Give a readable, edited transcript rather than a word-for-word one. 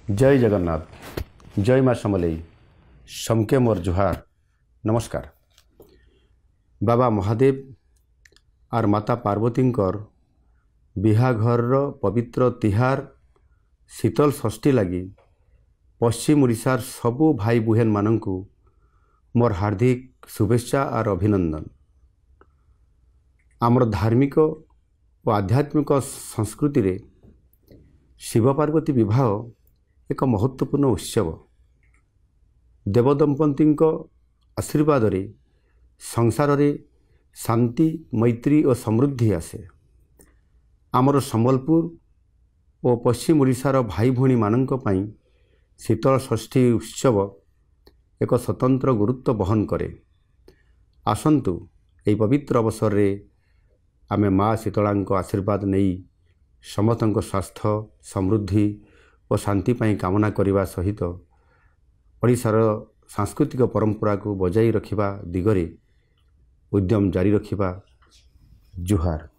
जय जगन्नाथ जय माँ समलेई समके मोर जुहार नमस्कार। बाबा महादेव और माता पार्वती बिहाघर पवित्र तिहार शीतल षष्ठी लगी पश्चिम ओडिशार सबू भाई बुहेन मानंकु मोर हार्दिक शुभेच्छा और अभिनंदन। आमर धार्मिक और आध्यात्मिक संस्कृति रे शिव पार्वती विवाह एक महत्वपूर्ण उत्सव। देवदंपति आशीर्वाद रे संसार रे शांति मैत्री और समृद्धि आसे। आमर संबलपुर और पश्चिम ओडिशार भाई भौणी मानंक पई शीतल षष्ठी उत्सव एक स्वतंत्र गुरुत्व बहन करे। आसंतु एही पवित्र अवसर रे आमे माँ शीतलांक आशीर्वाद नहीं समस्तक स्वास्थ्य समृद्धि और शांति पाई कामना करने सहित ओडिशार सांस्कृतिक परंपरा को बजाई रखिबा दिगरे उद्यम जारी रखिबा। जुहार।